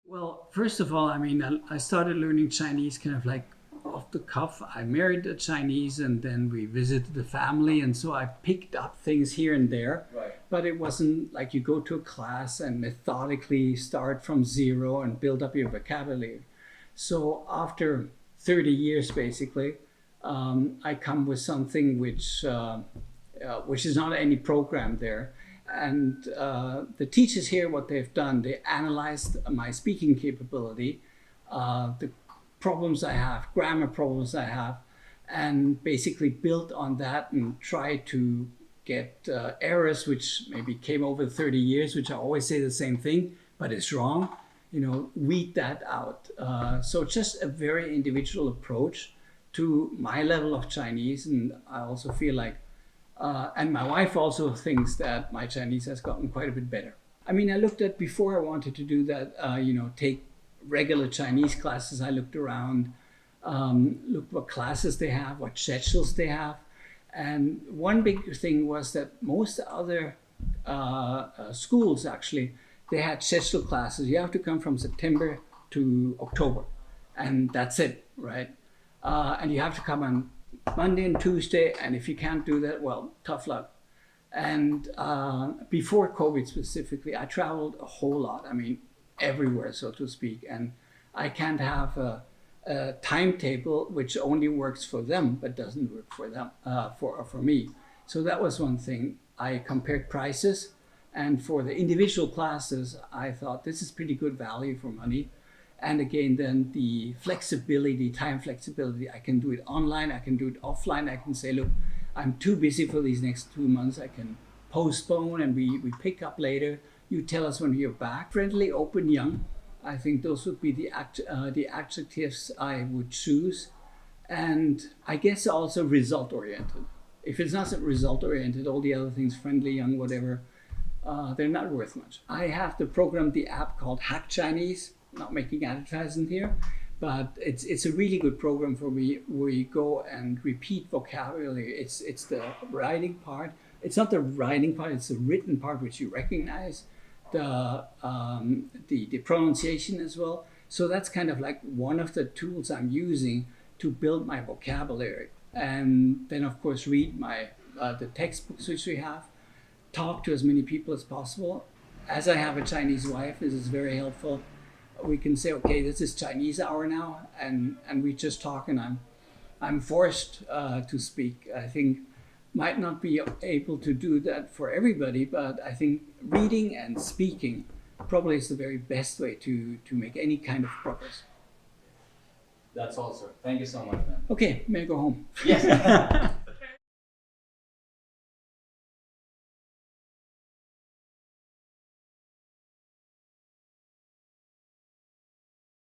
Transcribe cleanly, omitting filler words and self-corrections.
Well, first of all, I mean, I started learning Chinese kind of like off the cuff. I married a Chinese and then we visited the family. And so I picked up things here and there. Right. But it wasn't like you go to a class and methodically start from zero and build up your vocabulary. So after 30 years, basically, I come with something which is not any program there. And the teachers here, what they've done, they analyzed my speaking capability, the problems I have, grammar problems I have, and basically built on that and tried to get errors which maybe came over 30 years, which I always say the same thing, but it's wrong, weed that out. So just a very individual approach to my level of Chinese. And I also feel like and my wife also thinks that my Chinese has gotten quite a bit better. I mean, I looked at, before I wanted to do that, take regular Chinese classes. I looked around, looked what classes they have, what schedules they have. And one big thing was that most other schools, actually, they had scheduled classes. You have to come from September to October, and that's it, right? And you have to come on Monday and Tuesday, and if you can't do that, well, tough luck. And before COVID specifically, I traveled a whole lot. I mean, everywhere, so to speak. And I can't have a timetable which only works for them, but doesn't work for them, for me. So that was one thing. I compared prices, and for the individual classes, I thought this is pretty good value for money. And again, then the flexibility, time flexibility, I can do it online, I can do it offline. I can say, look, I'm too busy for these next 2 months. I can postpone and we pick up later. You tell us when you're back. Friendly, open, young. I think those would be the adjectives I would choose. And I guess also result oriented. If it's not result oriented, all the other things, friendly, young, whatever, they're not worth much. I have to program the app called Hack Chinese. Not making advertising here, but it's a really good program for me where you go and repeat vocabulary. It's the writing part. It's not the writing part, it's the written part which you recognize, the pronunciation as well. So that's kind of like one of the tools I'm using to build my vocabulary. And then of course read the textbooks which we have, talk to as many people as possible. As I have a Chinese wife, this is very helpful. We can say, okay, this is Chinese hour now, and we just talk, and I'm forced to speak. I think might not be able to do that for everybody, but I think reading and speaking probably is the very best way to make any kind of progress. That's all, sir. Thank you so much, man. Okay, may I go home? Yes.